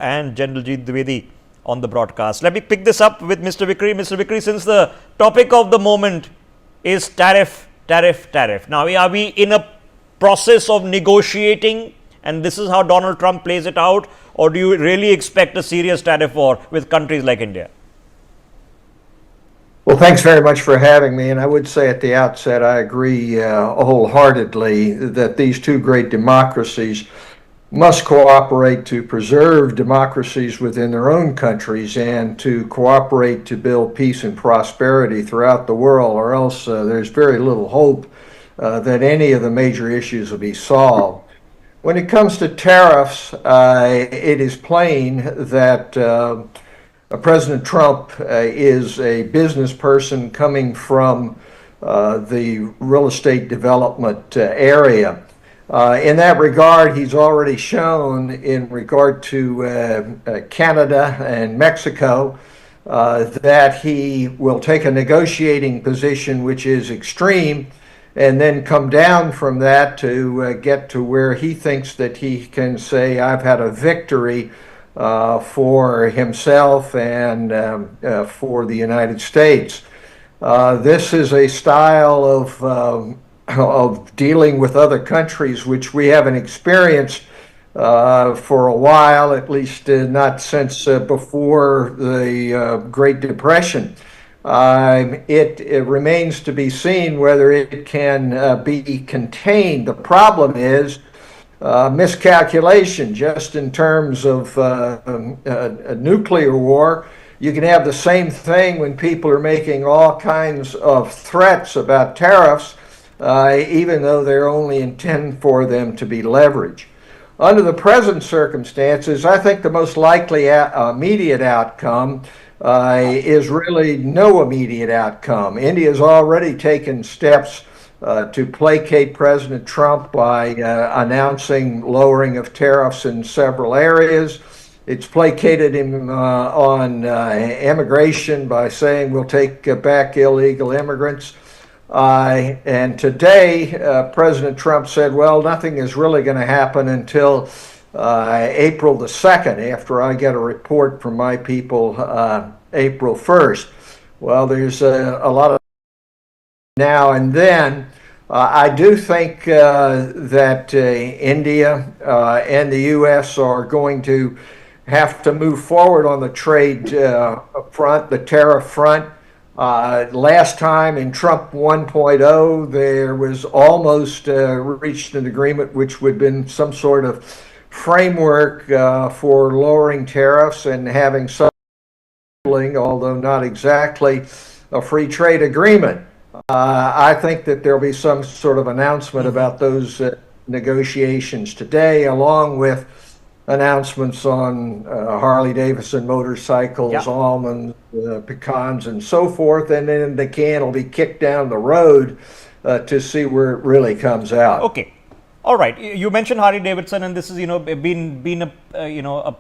and General Jeet Dwivedi on the broadcast. Let me pick this up with Mr. Vickri. Mr. Vickri, since the topic of the moment is tariff. Now, are we in a process of negotiating, and this is how Donald Trump plays it out, or do you really expect a serious tariff war with countries like India? Well, thanks very much for having me. And I would say at the outset, I agree wholeheartedly that these two great democracies must cooperate to preserve democracies within their own countries and to cooperate to build peace and prosperity throughout the world, or else there's very little hope that any of the major issues will be solved. When it comes to tariffs, it is plain that President Trump is a business person coming from the real estate development area. In that regard, he's already shown in regard to Canada and Mexico that he will take a negotiating position which is extreme and then come down from that to get to where he thinks that he can say, I've had a victory for himself and for the United States. This is a style of dealing with other countries which we haven't experienced for a while, at least not since before the Great Depression. It remains to be seen whether it can be contained. The problem is miscalculation. Just in terms of a nuclear war, you can have the same thing when people are making all kinds of threats about tariffs, even though they're only intended for them to be leverage. Under the present circumstances, I think the most likely immediate outcome is really no immediate outcome. India has already taken steps to placate President Trump by announcing lowering of tariffs in several areas. It's placated him on immigration by saying we'll take back illegal immigrants. And today, President Trump said, well, nothing is really going to happen until April the 2nd, after I get a report from my people April 1st. Well, there's a lot of now and then. I do think that India and the U.S. are going to have to move forward on the trade front, the tariff front. Last time in Trump 1.0, there was almost reached an agreement which would have been some sort of framework for lowering tariffs and having some, although not exactly, a free trade agreement. I think that there'll be some sort of announcement about those negotiations today, along with announcements on Harley-Davidson motorcycles, almonds, pecans, and so forth, and then the can will be kicked down the road to see where it really comes out. Okay, all right. You mentioned Harley-Davidson, and this is been a